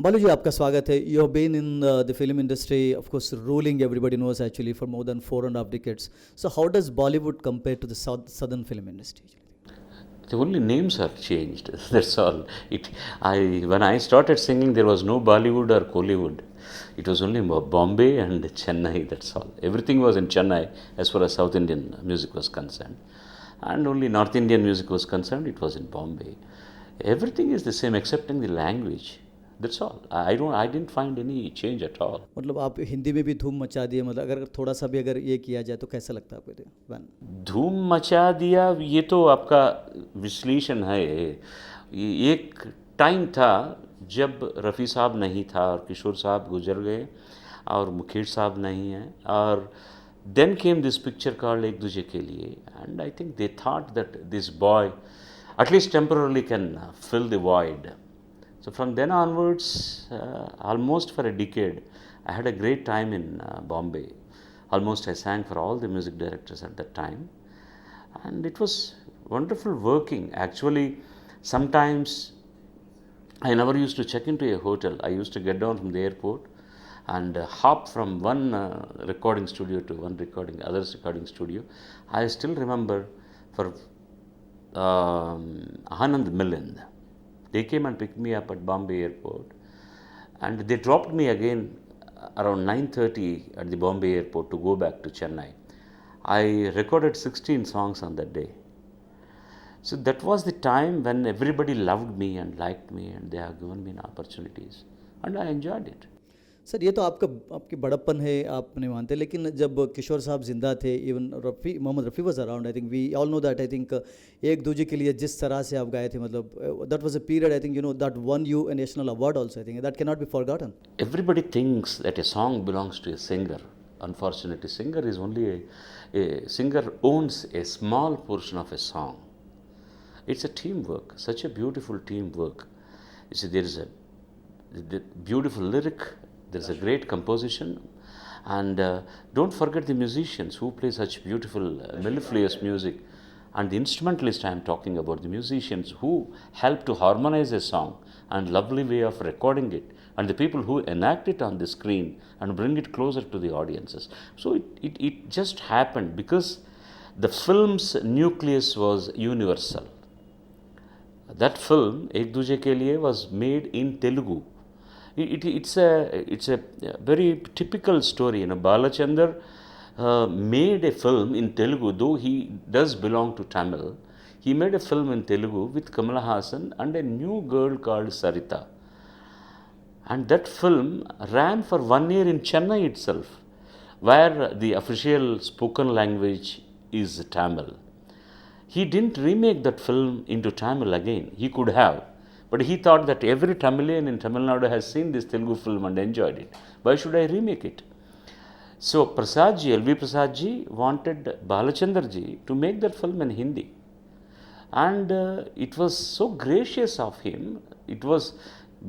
बालू जी, आपका स्वागत है. You have been in the film industry, of course, ruling, everybody knows actually, for more than 4.5 decades. So how does Bollywood compare to the southern film industry? The only names have changed. That's all. When I started singing, there was no Bollywood or Kollywood. It was only Bombay and Chennai. That's all. Everything was in Chennai as far as South Indian music was concerned, and only North Indian music was concerned. It was in Bombay. Everything is the same excepting the language. That's all. I didn't find any change at all. मतलब आप हिंदी में भी धूम मचा दिए, मतलब अगर थोड़ा सा भी अगर ये किया जाए तो कैसा लगता है आपको? वन धूम मचा दिया, ये तो आपका विश्लेषण है. ये एक टाइम था जब रफ़ी साहब नहीं था और किशोर साहब गुजर गए और मुकेश साहब नहीं हैं, और then came this picture called Ek Duje Ke Liye, and I think they thought that this boy at least temporarily can fill the void. So from then onwards, almost for a decade, I had a great time in Bombay. Almost I sang for all the music directors at that time, and it was wonderful working. Actually, sometimes I never used to check into a hotel. I used to get down from the airport and hop from one recording studio to other's recording studio. I still remember for Anand Milind. They came and picked me up at Bombay airport, and they dropped me again around 9:30 at the Bombay airport to go back to Chennai. I recorded 16 songs on that day. So that was the time when everybody loved me and liked me, and they have given me opportunities, and I enjoyed it. Sir, ये तो आपकी बड़प्पन है, आप नहीं मानते, लेकिन जब किशोर साहब जिंदा थे, even Mohammed Rafi was around, I think we all know that. I think Ek Duje Ke लिए जिस तरह से आप गाए थे, मतलब that was a period, I think that one U A national award also. I think that can not be forgotten. Everybody thinks that a song belongs to a singer. Unfortunately, a singer owns a small portion of a song. It's a teamwork, such a beautiful teamwork. You see, there is the beautiful lyric, there is a great composition, and don't forget the musicians who play such beautiful mellifluous music, and the instrumentalist I am talking about, the musicians who help to harmonize a song and lovely way of recording it, and the people who enact it on the screen and bring it closer to the audiences. So it just happened because the film's nucleus was universal. That film, Ek Duje Ke Liye, was made in Telugu. It's a very typical story. Balachandar made a film in Telugu, though he does belong to Tamil. He made a film in Telugu with Kamala Hassan and a new girl called Sarita. And that film ran for 1 year in Chennai itself, where the official spoken language is Tamil. He didn't remake that film into Tamil again. He could have, but he thought that every Tamilian in Tamil Nadu has seen this Telugu film and enjoyed it. Why should I remake it? So Prasadji, L.V. Prasadji wanted Balachandarji to make that film in Hindi. And it was so gracious of him. It was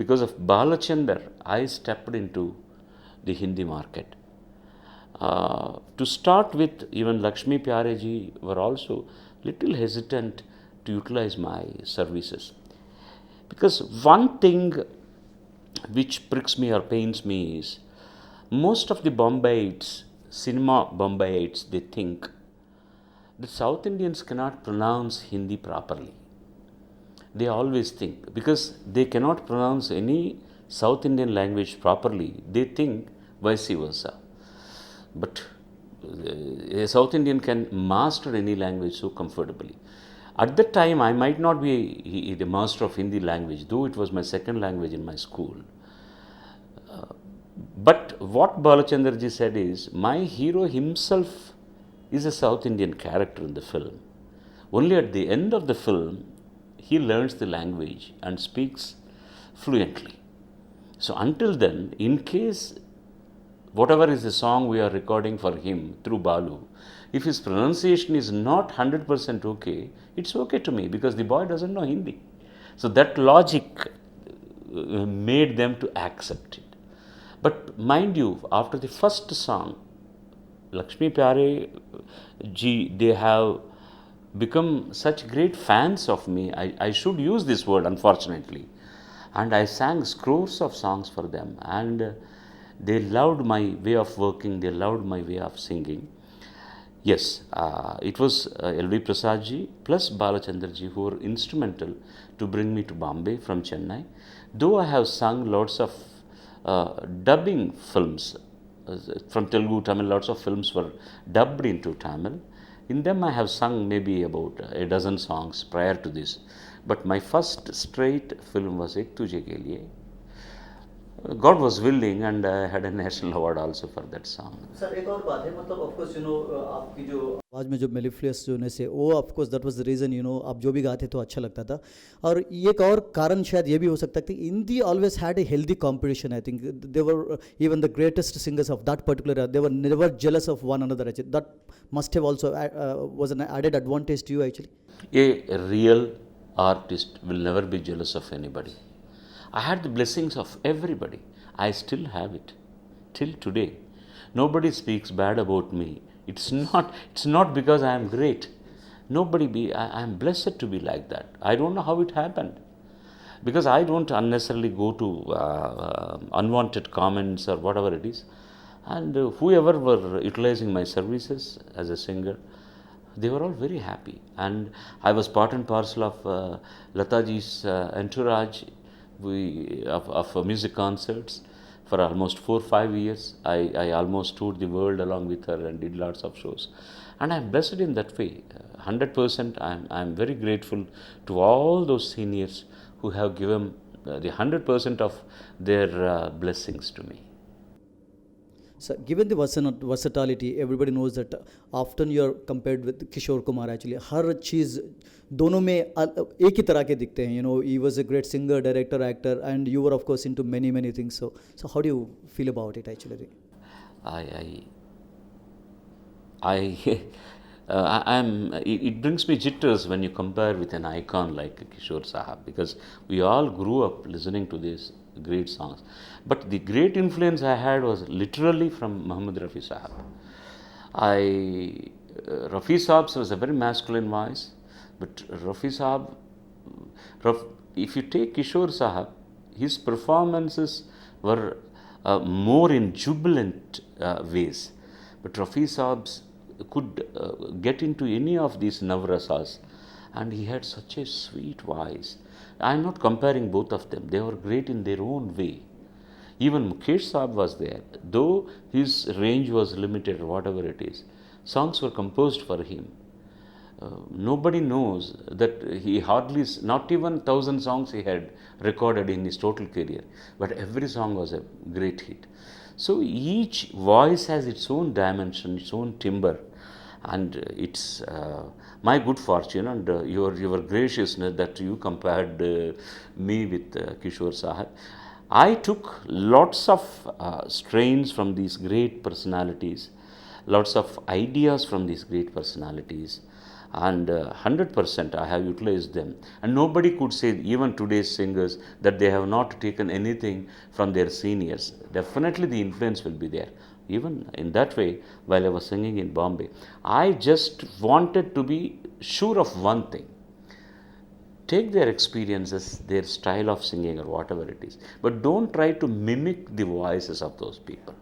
because of Balachandar I stepped into the Hindi market. To start with, even Lakshmi Pyare ji were also little hesitant to utilize my services, because one thing which pricks me or pains me is most of the Bombayites, cinema Bombayites, they think that South Indians cannot pronounce Hindi properly. They always think, because they cannot pronounce any South Indian language properly, they think vice versa. But a South Indian can master any language so comfortably. At that time, I might not be the master of Hindi language, though it was my second language in my school. But what Balachandarji said is, my hero himself is a South Indian character in the film. Only at the end of the film, he learns the language and speaks fluently. So until then, in case whatever is the song we are recording for him through Balu, if his pronunciation is not 100% okay, it's okay to me, because the boy doesn't know Hindi. So that logic made them to accept it. But mind you, after the first song, Lakshmi Pyare ji, they have become such great fans of me. I should use this word, unfortunately. and I sang scores of songs for them, and they loved my way of working, they loved my way of singing. Yes, it was L.V. Prasad ji plus Balachandra ji who were instrumental to bring me to Bombay from Chennai. Though I have sung lots of dubbing films from Telugu, Tamil, lots of films were dubbed into Tamil. In them I have sung maybe about a dozen songs prior to this. But my first straight film was Ek Tujhe Ke Liye. God was willing, and I had a national award also for that song. Sir एक और बात है मतलब of course आपकी जो आवाज़ में जो मेलिफियस जोने से वो of course that was the reason आप जो भी गाते तो अच्छा लगता था। और एक और कारण शायद ये भी हो सकता है कि Hindi always had a healthy competition. I think they were even the greatest singers of that particular they were never jealous of one another. That must have also was an added advantage to you actually. A real artist will never be jealous of anybody. I had the blessings of everybody. I still have it till today. Nobody speaks bad about me. It's not because I am great. I am blessed to be like that. I don't know how it happened. Because I don't unnecessarily go to unwanted comments or whatever it is. And whoever were utilizing my services as a singer, they were all very happy. And I was part and parcel of Lataji's entourage of music concerts for almost 4-5 years. I almost toured the world along with her and did lots of shows. And I'm blessed in that way. 100% I'm very grateful to all those seniors who have given the 100% of their blessings to me. So, given the versatility, everybody knows that often you are compared with Kishore Kumar actually. हर चीज़ दोनों में एक ही तरह के दिखते हैं. He was a great singer, director, actor, and you were of course into many things. So how do you feel about it actually? It brings me jitters when you compare with an icon like Kishore Sahab, because we all grew up listening to these great songs. But the great influence I had was literally from Muhammad Rafi Sahab. Rafi Sahab's was a very masculine voice, but Rafi Sahab, if you take Kishore Sahab, his performances were more in jubilant ways. But Rafi Sahab's could get into any of these navrasas, and he had such a sweet voice. I am not comparing both of them. They were great in their own way. Even Mukesh Saab was there, though his range was limited or whatever it is. Songs were composed for him. Nobody knows that he hardly, not even 1,000 songs he had recorded in his total career, but every song was a great hit. So each voice has its own dimension, its own timbre, and it's my good fortune and your graciousness that you compared me with Kishore Sahab. I took lots of strains from these great personalities, lots of ideas from these great personalities, and 100% I have utilized them. And nobody could say, even today's singers, that they have not taken anything from their seniors. Definitely the influence will be there. Even in that way, while I was singing in Bombay, I just wanted to be sure of one thing. Take their experiences, their style of singing or whatever it is, but don't try to mimic the voices of those people.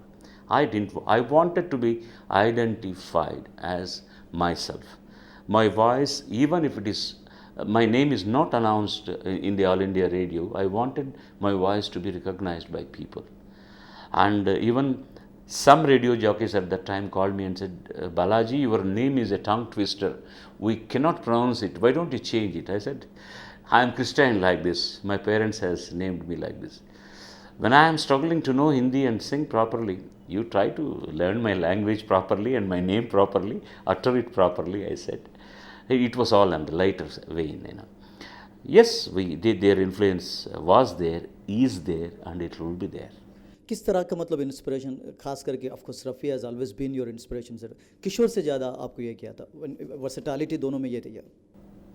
I wanted to be identified as myself. My voice, even if it is, my name is not announced in the All India Radio, I wanted my voice to be recognized by people. And even some radio jockeys at that time called me and said, Balaji, your name is a tongue twister. We cannot pronounce it. Why don't you change it? I said, I am Christian like this. My parents has named me like this. When I am struggling to know Hindi and sing properly, you try to learn my language properly and my name properly, utter it properly, I said. It was all in the lighter vein, Yes, their influence was there, is there, and it will be there. किस तरह का मतलब inspiration, खास करके of course Rafi has always been your inspiration sir, Kishore से ज़्यादा आपको ये किया था, वर्सेटैलिटी दोनों में ये थी?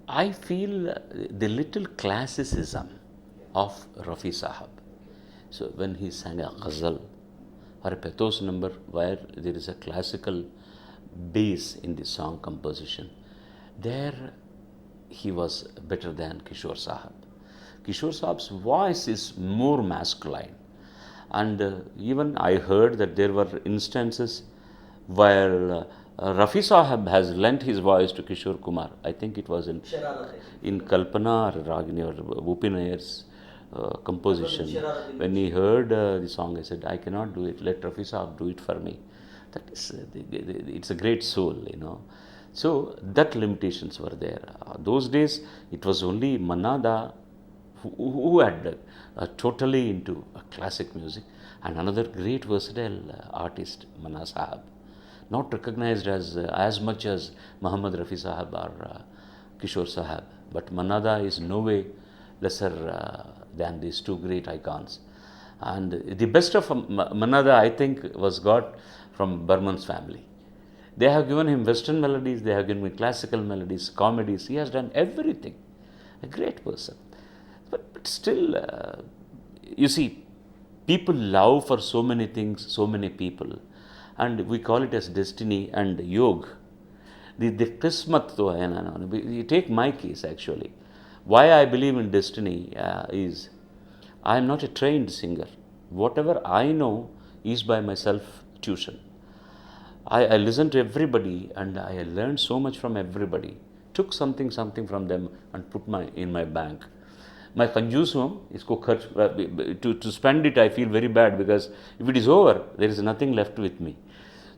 I feel the little classicism of Rafi Sahab. So when he sang a ghazal or a pathos number where there is a classical base in the song composition, there he was better than Kishore Sahab. Kishore Saab's voice is more masculine. And even I heard that there were instances where Rafi Sahab has lent his voice to Kishore Kumar. I think it was in Kalpana or Ragini or Bhupin Ayer's composition. When he heard the song, I said, I cannot do it. Let Rafi Sahab do it for me. That is, it's a great soul, you know. So that limitations were there. Those days, it was only Manada who had totally into classic music, and another great versatile artist, Manna Sahab, not recognized as much as Muhammad Rafi Sahab or Kishore Sahab, but Manada is no way lesser than these two great icons. And the best of Manada, I think, was got from Burman's family. They have given him Western melodies, they have given him classical melodies, comedies. He has done everything. A great person. But still, you see, people love for so many things, so many people. And we call it as destiny and yog. The kismat to hai na. You take my case actually. Why I believe in destiny is I am not a trained singer. Whatever I know is by my self tuition. I listen to everybody and I learned so much from everybody. Took something from them and put in my bank. मैं कंजूस हूँ, इसको खर्च to spend it I feel very bad because if it is over there is nothing left with me.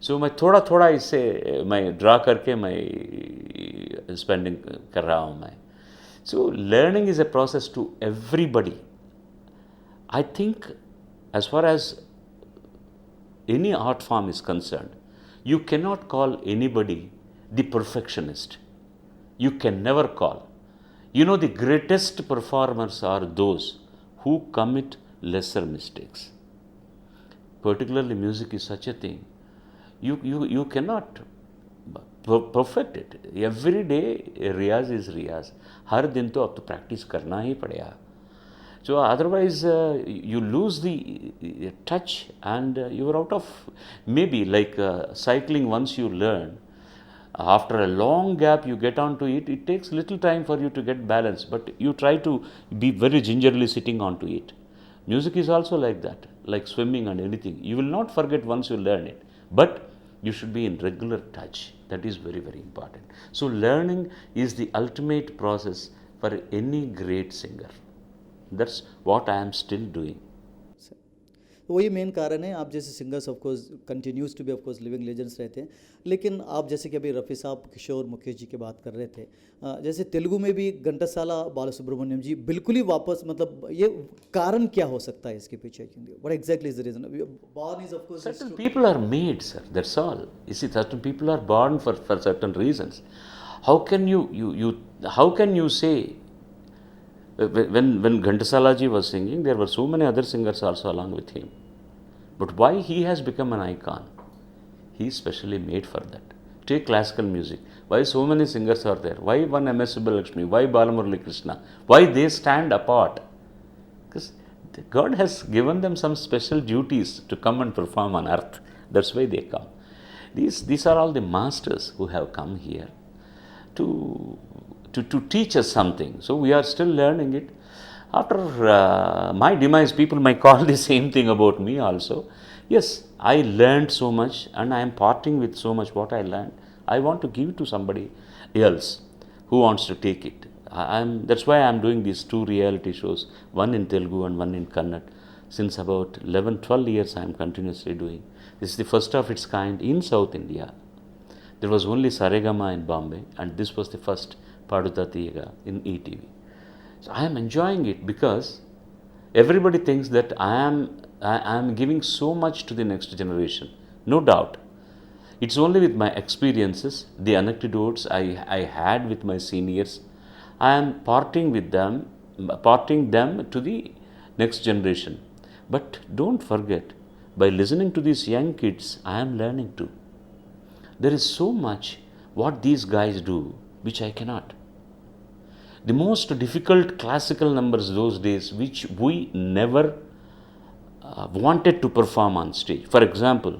So मैं थोड़ा इससे मैं draw करके मैं spending कर रहा हूँ मैं. So learning is a process to everybody. I think as far as any art form is concerned, you cannot call anybody the perfectionist. You can never call. You know, the greatest performers are those who commit lesser mistakes. Particularly music is such a thing. You cannot perfect it. Every day riyaz is riyaz. हर दिन तो अब तो practice करना ही पड़ेगा. So otherwise you lose the touch and you are out of, maybe like cycling. Once you learn, after a long gap you get onto it, it takes little time for you to get balance, but you try to be very gingerly sitting onto it. Music is also like that, like swimming and anything. You will not forget once you learn it, but you should be in regular touch. That is very, very important. So learning is the ultimate process for any great singer. That's what I am still doing. तो वही main कारण है. आप जैसे singers of course continues to be of course living legends रहते हैं, लेकिन आप जैसे कि अभी रफ़ी साहब, किशोर, मुकेश जी की बात कर रहे थे, जैसे तेलुगु में भी घंटासाला बालासुब्रमण्यम जी बिल्कुल ही वापस, मतलब ये कारण क्या हो सकता है इसके पीछे? What exactly is the reason? Born is of course, certain people are made, sir, that's all. You see, certain people are born for certain reasons. How can you say, when Ghantasala ji was singing, there were so many other singers also along with him. But why he has become an icon? He is specially made for that. Take classical music. Why so many singers are there? Why one M.S. Subbulakshmi? Why Balamurali Krishna? Why they stand apart? Because God has given them some special duties to come and perform on earth. That's why they come. These are all the masters who have come here to teach us something. So we are still learning it. After my demise, people might call the same thing about me also. Yes, I learned so much and I am parting with so much what I learned. I want to give to somebody else who wants to take it. That's why I am doing these 2 reality shows, one in Telugu and one in Kannada. Since about 11-12 years I am continuously doing. This is the first of its kind in South India. There was only Saregama in Bombay, and this was the first Paduta Tiyaga in ETV. So I am enjoying it because everybody thinks that I am giving so much to the next generation. No doubt. It's only with my experiences, the anecdotes I had with my seniors, I am parting them to the next generation. But don't forget, by listening to these young kids, I am learning too. There is so much what these guys do which I cannot. The most difficult classical numbers those days, which we never wanted to perform on stage. For example,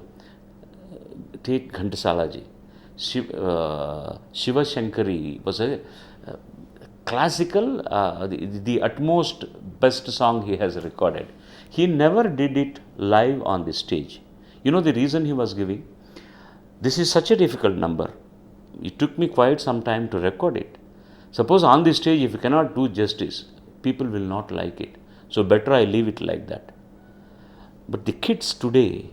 take Ghantasalaji. Shiva Shankari was a classical, the utmost best song he has recorded. He never did it live on the stage. You know the reason he was giving? This is such a difficult number. It took me quite some time to record it. Suppose on the stage, if you cannot do justice, people will not like it. So better I leave it like that. But the kids today,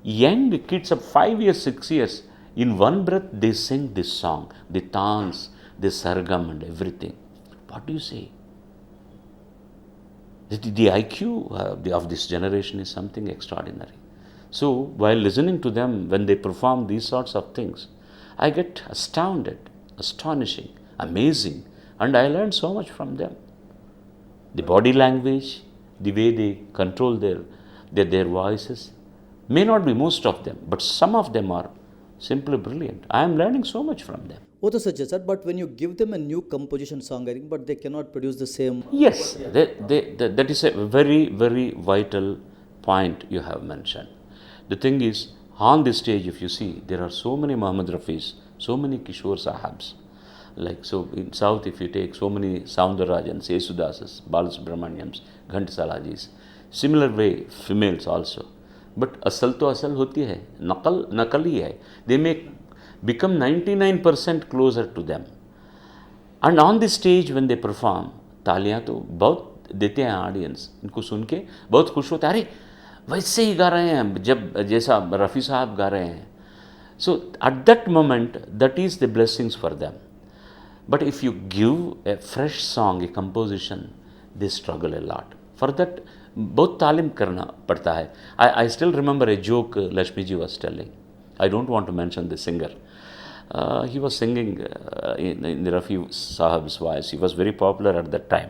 young kids of 5 years, 6 years, in one breath they sing this song, the tangs, the sargam and everything. What do you say? The IQ of this generation is something extraordinary. So while listening to them when they perform these sorts of things, I get astounded, astonishing, amazing, and I learn so much from them. The body language, the way they control their voices, may not be most of them, but some of them are simply brilliant. I am learning so much from them. वो तो सच है sir, but when you give them a new composition song I think but they can not produce the same. Yes, that is a very, very vital point you have mentioned. The thing is, on the stage, if you see, there are so many Muhammad Rafis, so many Kishore Sahabs. Like, so in South, if you take so many Soundarajans, Yesudasas, Balasubramanyams, Ghantasalajis, similar way, females also. But asal to asal hoti hai, nakal hi hai. They may become 99% closer to them. And on the stage when they perform, तालियां तो बहुत देते हैं audience, इनको सुन के बहुत खुश होता है, अरे वैसे ही गा रहे हैं जब जैसा रफ़ी साहब गा रहे हैं. So at that moment that is the blessings for them. But if you give a fresh song, a composition, they struggle a lot. For that, बहुत तालीम करना पड़ता है. I still remember a joke Lakshmi ji was telling. I don't want to mention the singer. He was singing in the Rafi Sahab's voice. He was very popular at that time.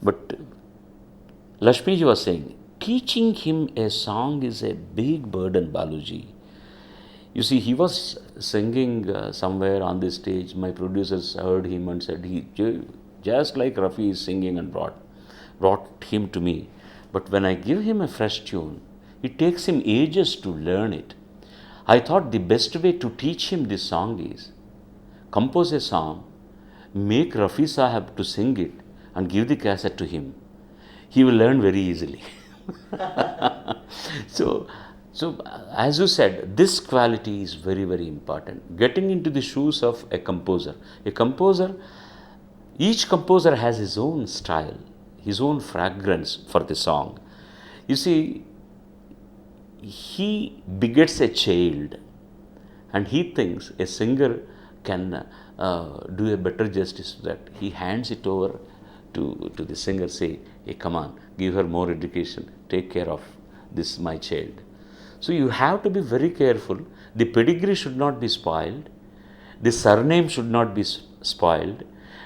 But Lakshmi ji was saying, teaching him a song is a big burden, Baluji. You see, he was singing somewhere on the stage. My producers heard him and said, he just like Rafi is singing, and brought him to me. But when I give him a fresh tune, it takes him ages to learn it. I thought the best way to teach him this song is compose a song, make Rafi Sahab to sing it, and give the cassette to him. He will learn very easily. So, as you said, this quality is very, very important. Getting into the shoes of a composer. Each composer has his own style, his own fragrance for the song. You see, he begets a child and he thinks a singer can do a better justice to that. He hands it over to the singer, say, hey, come on, give her more education, take care of this, my child. So you have to be very careful. The pedigree should not be spoiled. The surname should not be spoiled.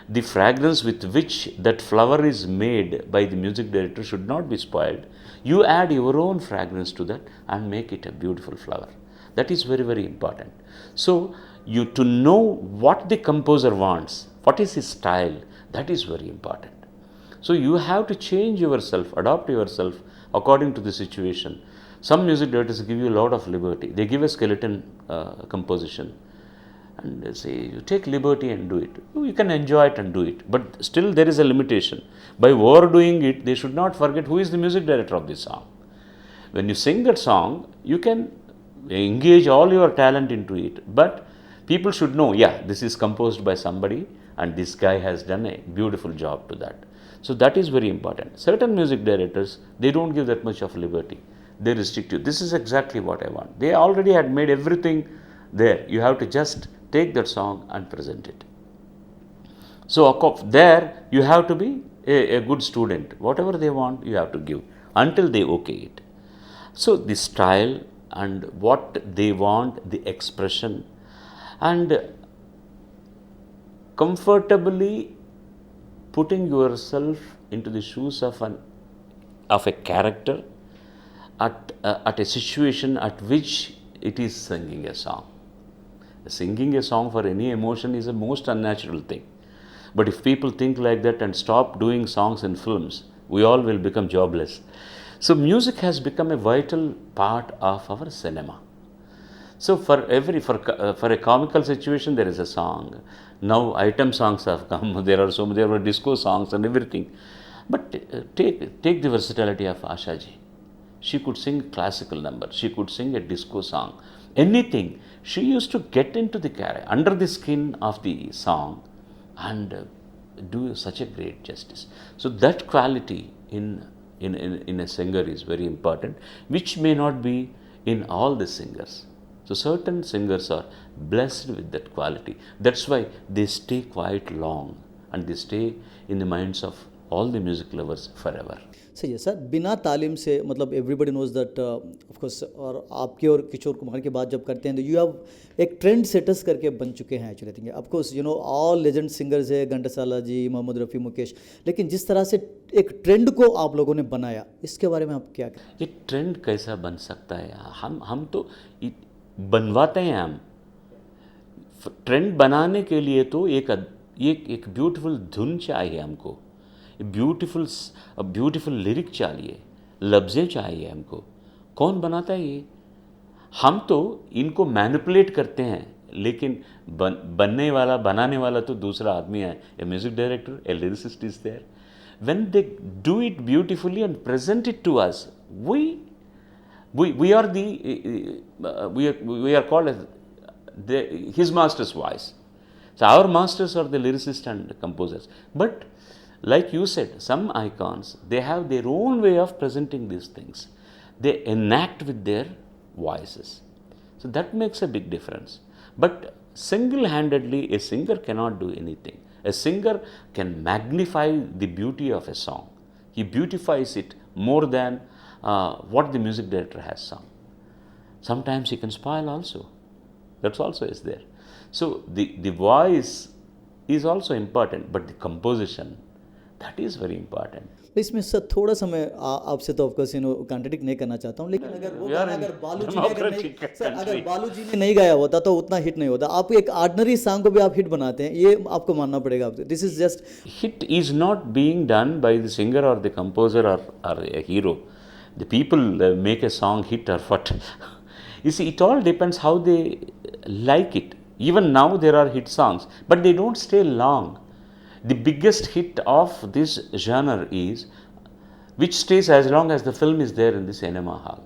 The fragrance with which that flower is made by the music director should not be spoiled. You add your own fragrance to that and make it a beautiful flower. That is very, very important. So you to know what the composer wants, what is his style, that is very important. So you have to change yourself, adopt yourself according to the situation. Some music directors give you a lot of liberty. They give a skeleton composition and they say, you take liberty and do it. You can enjoy it and do it. But still there is a limitation. By overdoing it, they should not forget who is the music director of this song. When you sing that song, you can engage all your talent into it. But people should know, yeah, this is composed by somebody and this guy has done a beautiful job to that. So that is very important. Certain music directors, they don't give that much of liberty. They restrict you. This is exactly what I want. They already had made everything there. You have to just take that song and present it. So there you have to be a good student. Whatever they want, you have to give until they okay it. So the style and what they want, the expression, and comfortably putting yourself into the shoes of a character at a situation at which it is singing a song. Singing a song for any emotion is a most unnatural thing. But if people think like that and stop doing songs in films, we all will become jobless. So music has become a vital part of our cinema. So for a comical situation, there is a song. Now item songs have come. There were disco songs and everything. But take the versatility of Asha ji. She could sing a classical number. She could sing a disco song. Anything. She used to get into the character, under the skin of the song, and do such a great justice. So that quality in a singer is very important, which may not be in all the singers. So certain singers are blessed with that quality. That's why they stay quite long and they stay in the minds of all the music lovers forever. सही है sir, बिना तालीम से मतलब everybody knows that of course, और आपके और किशोर कुमार की बात जब करते हैं तो यू हैव एक ट्रेंड सेटर्स करके बन चुके हैं actually think. Of course you know all legend singers है, घंटासाला जी, मोहम्मद रफ़ी, मुकेश, लेकिन जिस तरह से एक ट्रेंड को आप लोगों ने बनाया, इसके बारे में आप क्या कहें? ये ट्रेंड कैसा बन सकता है? हम तो बनवाते हैं। हम ट्रेंड बनाने के लिए तो एक ब्यूटीफुल धुन चाहिए हमको, ब्यूटीफुल लिरिक चाहिए, लफ्ज़ें चाहिए हमको। कौन बनाता है ये? हम तो इनको मैनिपुलेट करते हैं, लेकिन बनाने वाला तो दूसरा आदमी है, a music director, a lyricist is there. When they do it beautifully and present it to us, we are called as his master's voice. So our masters are the lyricists and composers. But like you said, some icons, they have their own way of presenting these things. They enact with their voices. So that makes a big difference. But single-handedly, a singer cannot do anything. A singer can magnify the beauty of a song. He beautifies it more than what the music director has sung. Sometimes he can spoil also. That also is there. So the voice is also important, but the composition, that is very important. इसमें sir थोड़ा सा मैं आपसे तो of course you know contradict नहीं करना चाहता हूँ, लेकिन अगर वो गाना अगर बालू जी ने नहीं गाया होता तो उतना हिट नहीं होता। आप एक ऑर्डिनरी सॉन्ग को भी आप हिट बनाते हैं, ये आपको मानना पड़ेगा। This is just hit is not being done by the singer or the composer or a hero. The people make a song hit or what. You see, it all depends how they like it. Even now there are hit songs, but they don't stay long. The biggest hit of this genre is which stays as long as the film is there in the cinema hall.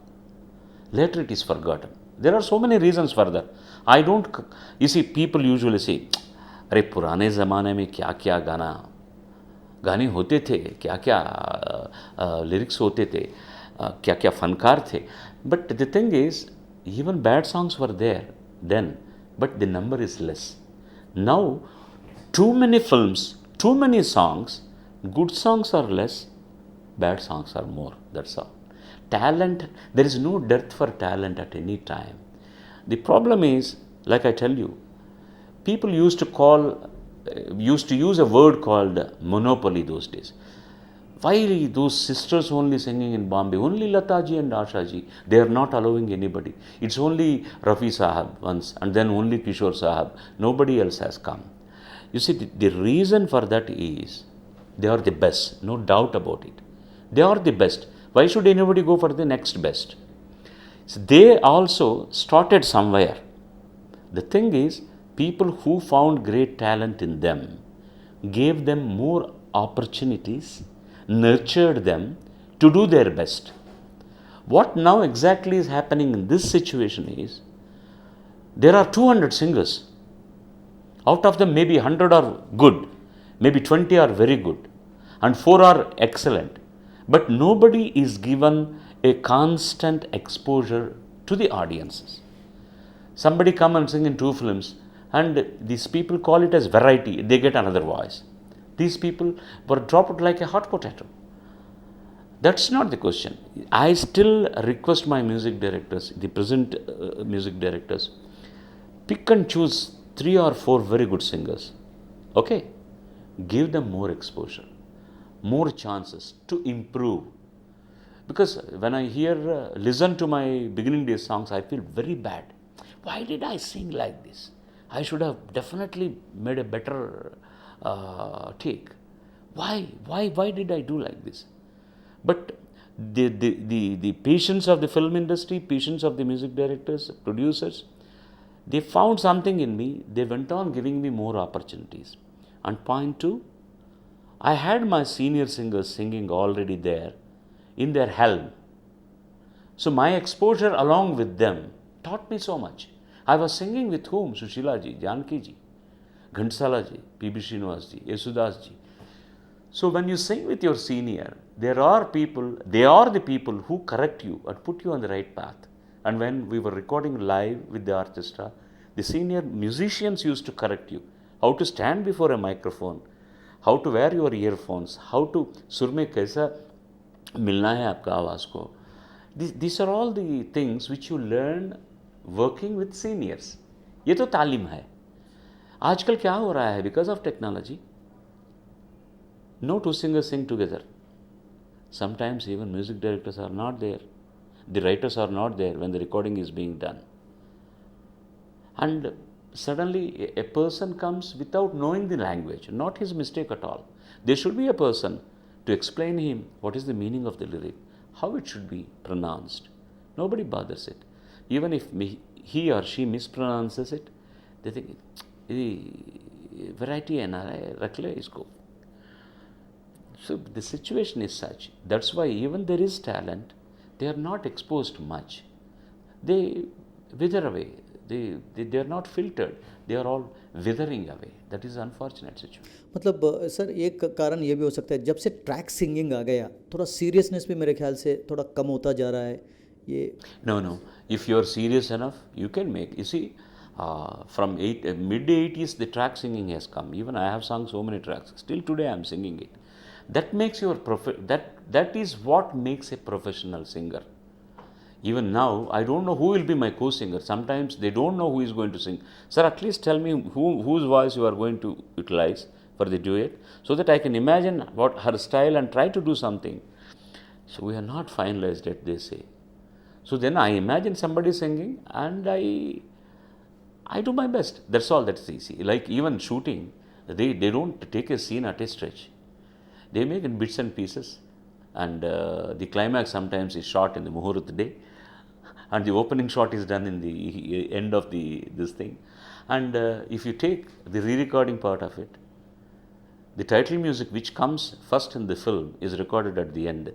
Later it is forgotten. There are so many reasons for that. I don't, you see, people usually say, अरे पुराने ज़माने में क्या क्या गाने होते थे, क्या क्या लिरिक्स होते थे, क्या क्या फनकार थे. But the thing is, even bad songs were there then, but the number is less. Now, too many films, too many songs, good songs are less, bad songs are more, that's all. Talent, there is no dearth for talent at any time. The problem is, like I tell you, people used to use a word called monopoly those days. Why those sisters only singing in Bombay? Only Lata ji and Asha ji. They are not allowing anybody. It's only Rafi Sahab once, and then only Kishore Sahab. Nobody else has come. You see, the reason for that is they are the best, no doubt about it. They are the best. Why should anybody go for the next best? So they also started somewhere. The thing is, people who found great talent in them gave them more opportunities, nurtured them to do their best. What now exactly is happening in this situation is, there are 200 singers. Out of them, maybe 100 are good, maybe 20 are very good, and 4 are excellent. But nobody is given a constant exposure to the audiences. Somebody come and sing in 2 films, and these people call it as variety. They get another voice. These people were dropped like a hot potato. That's not the question. I still request my music directors, the present music directors, pick and choose 3 or 4 very good singers. Okay? Give them more exposure, more chances to improve. Because when I listen to my beginning days songs, I feel very bad. Why did I sing like this? I should have definitely made a better take. Why did I do like this? But the patience of the film industry, patience of the music directors, producers, they found something in me. They went on giving me more opportunities. And point 2, I had my senior singers singing already there in their helm. So my exposure along with them taught me so much. I was singing with whom? Sushila ji, Janki ji, Ghansala ji, P.B. Srinivas ji, Yesudas ji. So when you sing with your senior, there are people, they are the people who correct you and put you on the right path. And when we were recording live with the orchestra, the senior musicians used to correct you. How to stand before a microphone, how to wear your earphones, how to सुर में कैसा मिलना है आपका आवाज़ को. These are all the things which you learn working with seniors. ये तो तालीम है. आजकल क्या हो रहा है? Because of technology, no two singers sing together. Sometimes even music directors are not there. The writers are not there when the recording is being done. And suddenly a person comes without knowing the language, not his mistake at all. There should be a person to explain him what is the meaning of the lyric, how it should be pronounced. Nobody bothers it. Even if he or she mispronounces it, they think, variety है ना, रख ले इसको. So the situation is such. That's why even there is talent, they are not exposed much. They wither away. They are not filtered. They are all withering away. That is unfortunate situation. मतलब sir एक कारण ये भी हो सकता है, जब से ट्रैक सिंगिंग आ गया थोड़ा सीरियसनेस भी मेरे ख्याल से थोड़ा कम होता जा रहा है ये. No. If you are serious enough, you can make. You see, from mid 80s, the track singing has come. Even I have sung so many tracks. Still today, I am singing it. That makes your that is what makes a professional singer. Even now, I don't know who will be my co-singer. Sometimes they don't know who is going to sing. Sir, at least tell me whose voice you are going to utilize for the duet, so that I can imagine what her style and try to do something. So we are not finalized yet, they say. So then I imagine somebody singing and I do my best. That's all. That's easy. Like even shooting, they don't take a scene at a stretch. They make in bits and pieces. And the climax sometimes is shot in the Muhurat day. And the opening shot is done in the end of this thing. And if you take the re-recording part of it, the title music which comes first in the film is recorded at the end.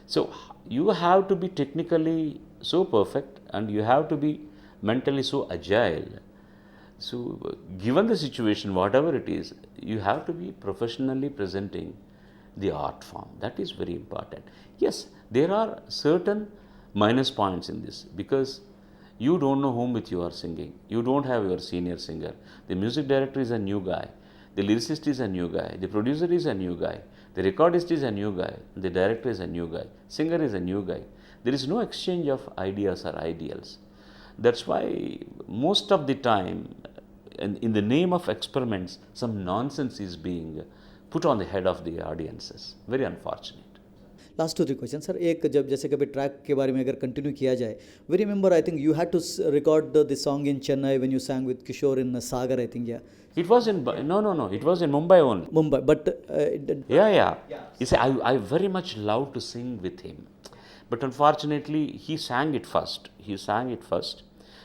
So you have to be technically so perfect and you have to be mentally so agile. So given the situation, whatever it is, you have to be professionally presenting the art form. That is very important. Yes, there are certain minus points in this because you don't know whom with you are singing. You don't have your senior singer. The music director is a new guy. The lyricist is a new guy. The producer is a new guy. The recordist is a new guy. The director is a new guy. Singer is a new guy. There is no exchange of ideas or ideals. That's why most of the time, in the name of experiments, some nonsense is being put on the head of the audiences. Very unfortunate. Last 2-3 question sir. एक जब जैसे कभी track के बारे में अगर continue किया जाए, we remember I think you had to record the song in Chennai when you sang with Kishore in Sagar, I think. Yeah, It was in no. It was in Mumbai only. Mumbai, but Yeah. You see, I very much love to sing with him, but unfortunately, he sang it first.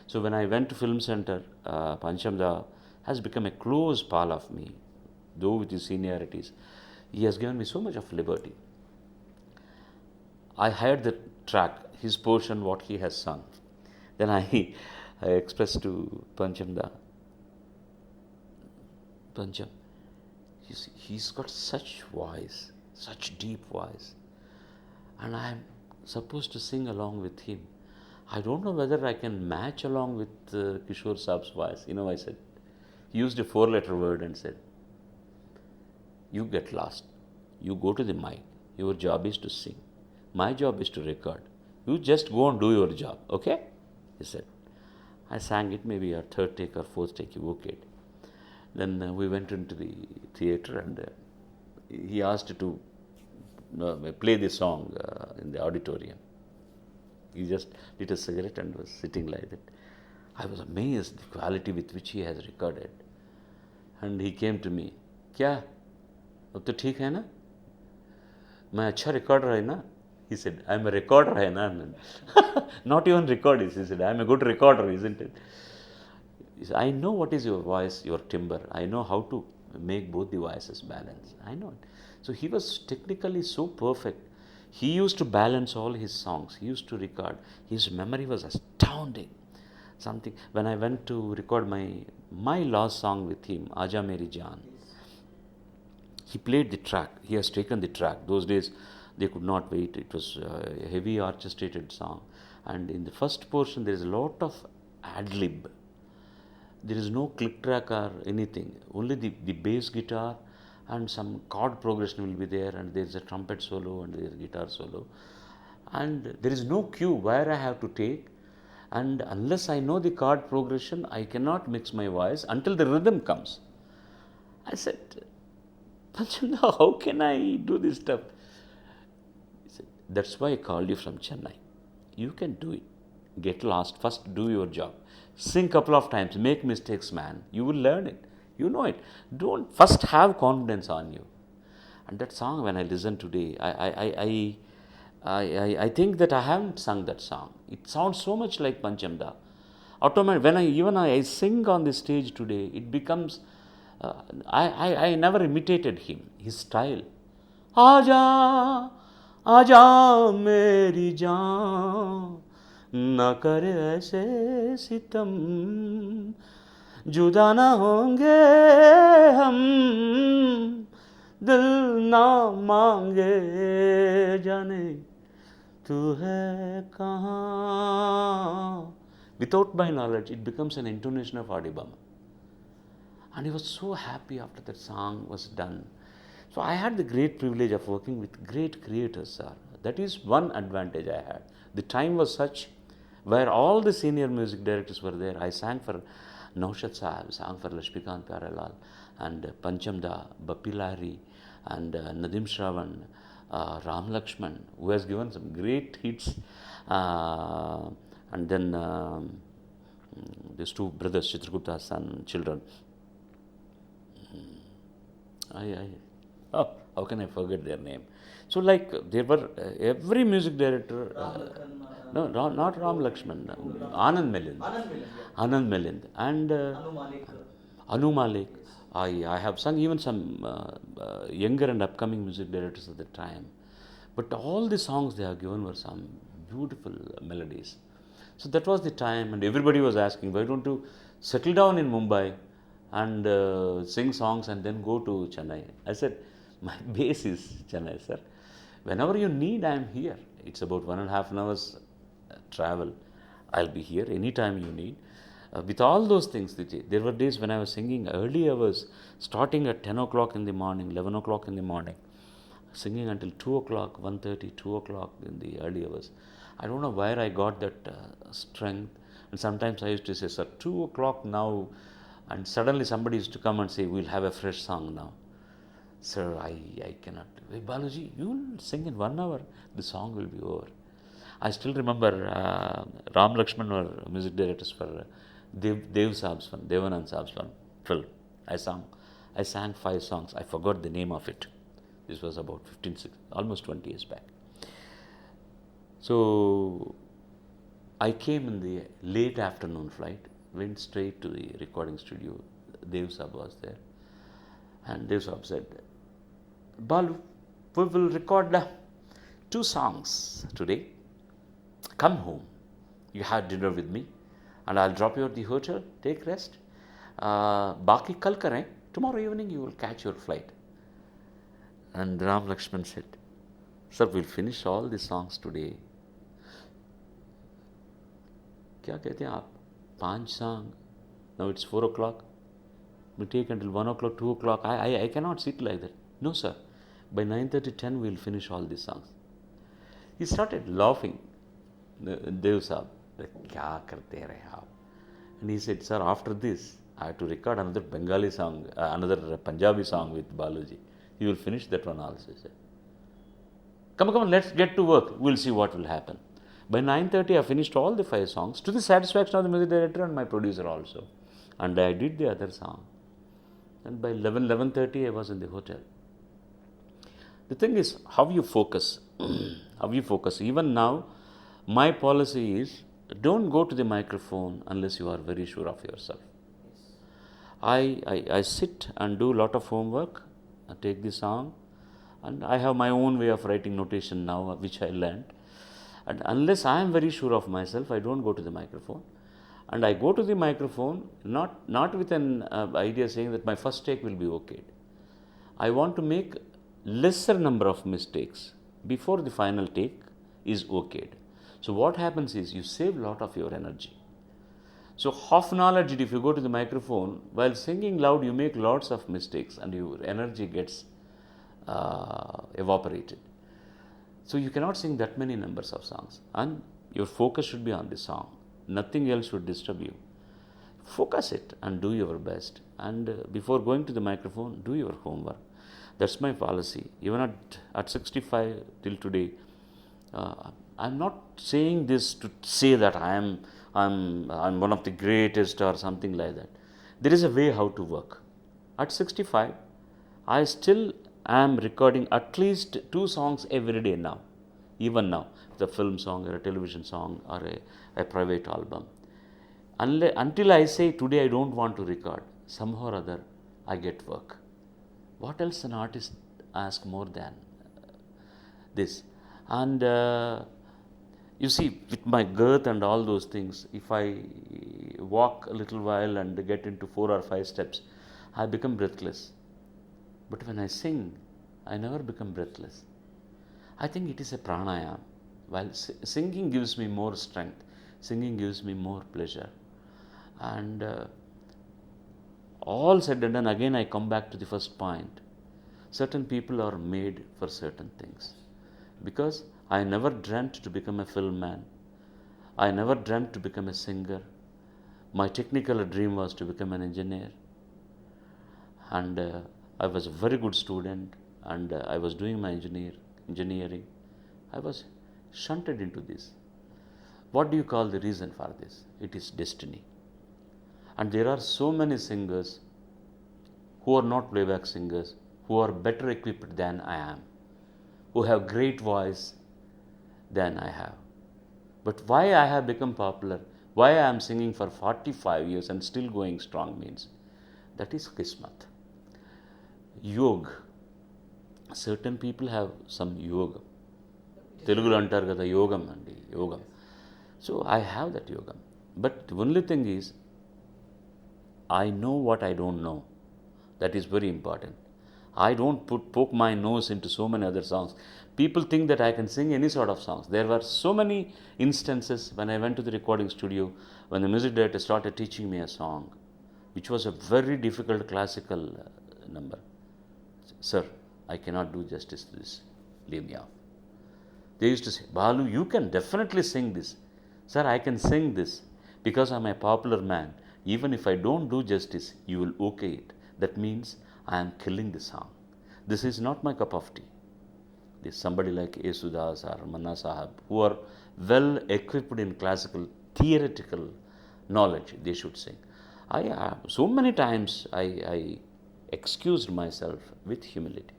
So when I went to Film Center, Panchamda has become a close pal of me, though with his seniorities. He has given me so much of liberty. I heard the track, his portion, what he has sung. Then I expressed to Panchamda, Pancham, you see, he's got such voice, such deep voice, and I am supposed to sing along with him. I don't know whether I can match along with Kishore Saab's voice. I said, he used a 4-letter word and said, you get lost. You go to the mic. Your job is to sing. My job is to record. You just go and do your job, okay? He said. I sang it maybe a 3rd take or 4th take, he okayed. Then we went into the theatre and he asked to play the song in the auditorium. He just lit a cigarette and was sitting like that. I was amazed the quality with which he has recorded. And he came to me, क्या अब तो ठीक है ना, मैं अच्छा recorder है ना. He said, I am a recorder है ना. Not even recordist. He said, I am a good recorder, isn't it? He said, I know what is your voice, your timbre. I know how to make both the voices balance. I know it. So he was technically so perfect. He used to balance all his songs. He used to record. His memory was astounding. Something when I went to record my last song with him, Aja Meri Jaan, he played the track. He has taken the track. Those days, they could not wait. It was a heavy orchestrated song, and in the first portion, there is a lot of ad lib. There is no click track or anything. Only the bass guitar and some chord progression will be there, and there is a trumpet solo and there is a guitar solo, and there is no cue where I have to take. And unless I know the chord progression, I cannot mix my voice until the rhythm comes. I said, Panchanda, how can I do this stuff? He said, that's why I called you from Chennai. You can do it. Get lost. First, do your job. Sing couple of times. Make mistakes, man. You will learn it. You know it. Don't first have confidence on you. And that song, when I listen today, I think that I haven't sung that song. It sounds so much like Panchamda. Automatic. When I sing on the stage today, it becomes. I never imitated him. His style. Aja, आजा मेरी जान न करे ऐसे सितम जुदा ना होंगे हम दिल ना मांगे जाने तू है कहाँ. Without my knowledge, it becomes an intonation of Adibam. And he was so happy after that song was done. So I had the great privilege of working with great creators, sir. That is one advantage I had. The time was such where all the senior music directors were there. I sang for Naushad Sahab, sang for Lashmikant Pyarelal, and Panchamda, Bappi Lahiri, and Nadim Shravan, Ram Lakshman, who has given some great hits. And then these two brothers, Chitragupta's son, children. How can I forget their name? So like there were every music director, no, not Ram Lakshman, Anand Milind. Anand Milind and Anu Malik. I have sung even some younger and upcoming music directors at the time. But all the songs they have given were some beautiful melodies. So that was the time, and everybody was asking, why don't you settle down in Mumbai and sing songs and then go to Chennai? I said, my base is Chennai, sir. Whenever you need, I am here. It's about 1.5 hours travel. I'll be here anytime you need. With all those things, there were days when I was singing early hours, starting at 10 o'clock in the morning, 11 o'clock in the morning, singing until 2 o'clock, 1:30, 2 o'clock in the early hours. I don't know where I got that strength. And sometimes I used to say, sir, 2 o'clock now, and suddenly somebody used to come and say, we'll have a fresh song now. Sir, I cannot. Hey, Balaji, you'll sing in 1 hour, the song will be over. I still remember Ram Lakshman were music directors for Dev Saab's film, Devanand Saab's film. I sang 5 songs. I forgot the name of it. This was about 15, almost 20 years back. So I came in the late afternoon flight, went straight to the recording studio. Dev Saab was there. And Dev Saab said, Balu, we will record 2 songs today. Come home. You have dinner with me and I'll drop you at the hotel. Take rest. Baki kal kare. Tomorrow evening you will catch your flight. And Ram Lakshman said, sir, we'll finish all the songs today. क्या कहते हैं आप 5 song, now it's 4 o'clock, we take until 1 o'clock, 2 o'clock, I cannot sit like that. No sir, by 9:30, 10 we'll finish all these songs. He started laughing, Dev Saab, क्या करते रहे आप? And he said, sir, after this I have to record another Bengali song, another Punjabi song with Baluji. You will finish that one also. He said, come on, let's get to work, we'll see what will happen. By 9:30, I finished all the 5 songs to the satisfaction of the music director and my producer also. And I did the other song. And by 11:30, I was in the hotel. The thing is, how you focus. How you focus. Even now, my policy is, don't go to the microphone unless you are very sure of yourself. I sit and do a lot of homework, I take the song, and I have my own way of writing notation now, which I learned. And unless I am very sure of myself, I don't go to the microphone. And I go to the microphone not with an idea saying that my first take will be okay. I want to make lesser number of mistakes before the final take is okayed. So what happens is you save a lot of your energy. So half knowledge, if you go to the microphone, while singing loud, you make lots of mistakes and your energy gets evaporated. So you cannot sing that many numbers of songs, and your focus should be on the song. Nothing else should disturb you. Focus it and do your best. And before going to the microphone, do your homework. That's my policy. Even at 65 till today, I'm not saying this to say that I'm one of the greatest or something like that. There is a way how to work. At 65, I still am recording at least 2 songs every day now. Even now, the film song or a television song or a private album. Until I say today I don't want to record, somehow or other I get work. What else an artist asks more than this? And you see, with my girth and all those things, if I walk a little while and get into 4 or 5 steps, I become breathless. But when I sing, I never become breathless. I think it is a pranayam. While singing gives me more strength, singing gives me more pleasure. And all said and done, again I come back to the first point. Certain people are made for certain things. Because I never dreamt to become a film man. I never dreamt to become a singer. My technical dream was to become an engineer. And I was a very good student, and I was doing my engineering. I was shunted into this. What do you call the reason for this? It is destiny. And there are so many singers who are not playback singers, who are better equipped than I am, who have great voice than I have. But why I have become popular, why I am singing for 45 years and still going strong means, that is Kismat. Yoga. Certain people have some yoga. Telugu antaru kada yogam andi, yogam. So I have that yoga. But the only thing is, I know what I don't know. That is very important. I don't poke my nose into so many other songs. People think that I can sing any sort of songs. There were so many instances when I went to the recording studio, when the music director started teaching me a song, which was a very difficult classical number. Sir, I cannot do justice to this. Leave me off. They used to say, Balu, you can definitely sing this. Sir, I can sing this because I'm a popular man. Even if I don't do justice, you will okay it. That means I am killing the song. This is not my cup of tea. There's somebody like Yesudas or Manna Sahab who are well equipped in classical theoretical knowledge. They should sing. So many times I excused myself with humility.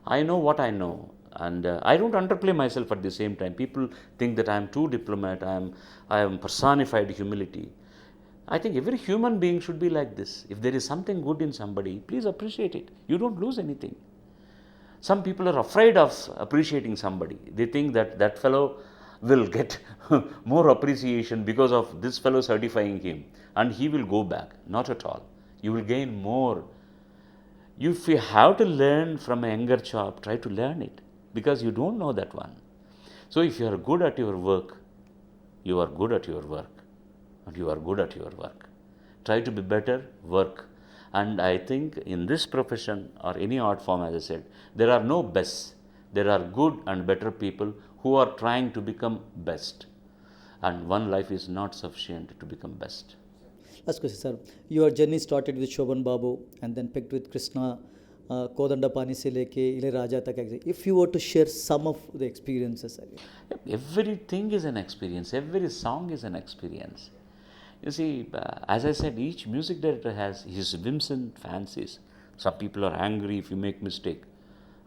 I know what I know, and I don't underplay myself at the same time. People think that I am too diplomat. I am personified humility. I think every human being should be like this. If there is something good in somebody, please appreciate it. You don't lose anything. Some people are afraid of appreciating somebody. They think that that fellow will get more appreciation because of this fellow certifying him, and he will go back. Not at all. You will gain more. If you have to learn from a younger chap, try to learn it, because you don't know that one. So if you are good at your work, you are good at your work, and you are good at your work. Try to be better, work. And I think in this profession or any art form, as I said, there are no bests. There are good and better people who are trying to become best. And one life is not sufficient to become best. Last question, sir. Your journey started with Shobhan Babu and then picked with Krishna, Kodanda Pani se leke Ilayaraja tak. If you were to share some of the experiences again. Everything is an experience. Every song is an experience. You see, as I said, each music director has his whims and fancies. Some people are angry if you make mistake.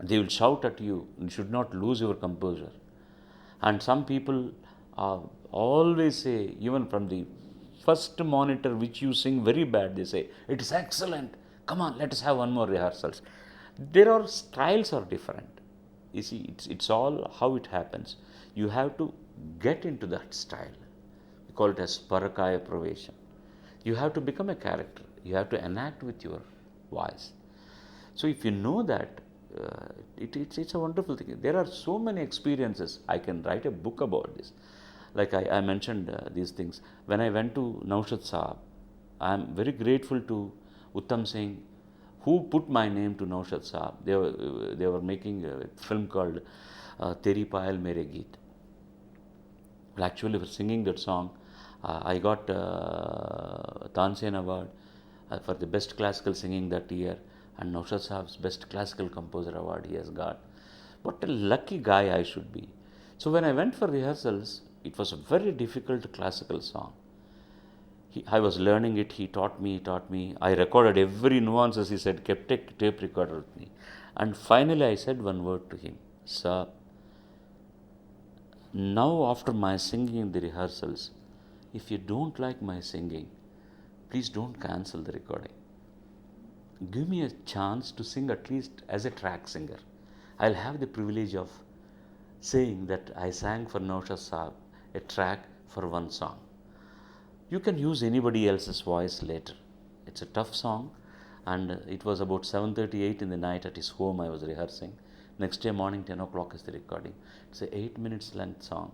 They will shout at you. You should not lose your composure. And some people always say, even from the first monitor which you sing very bad, they say, it is excellent, come on, let us have one more rehearsals. There are styles are different. You see, it's all how it happens. You have to get into that style. We call it as parakaya pravesha. You have to become a character. You have to enact with your voice. So if you know that, it's a wonderful thing. There are so many experiences. I can write a book about this. Like I mentioned these things. When I went to Naushad Saab, I am very grateful to Uttam Singh, who put my name to Naushad Saab. They were making a film called Teri Payal Mere Geet. Well, actually, for singing that song, I got Tansen Award for the best classical singing that year, and Naushad Saab's best classical composer award he has got. What a lucky guy I should be. So when I went for rehearsals, it was a very difficult classical song. I was learning it, he taught me. I recorded every nuances he said, kept a tape recorder with me. And finally I said one word to him, sir, now after my singing in the rehearsals, if you don't like my singing, please don't cancel the recording. Give me a chance to sing at least as a track singer. I'll have the privilege of saying that I sang for Naushad Saab a track for one song. You can use anybody else's voice later. It's a tough song, and it was about 7:38 in the night at his home I was rehearsing. Next day morning 10 o'clock is the recording. It's a 8 minutes length song.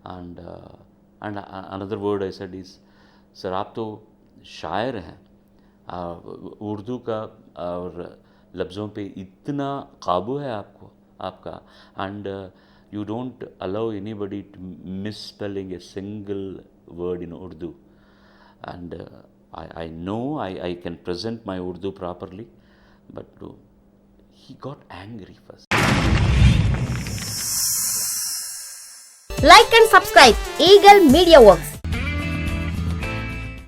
And another word I said is, sir, आप तो शायर हैं, उर्दू का और लफ्ज़ों पे इतना काबू है आपका, and you don't allow anybody to misspelling a single word in Urdu. And I know I can present my Urdu properly, but he got angry first. Like and subscribe Eagle Media Works.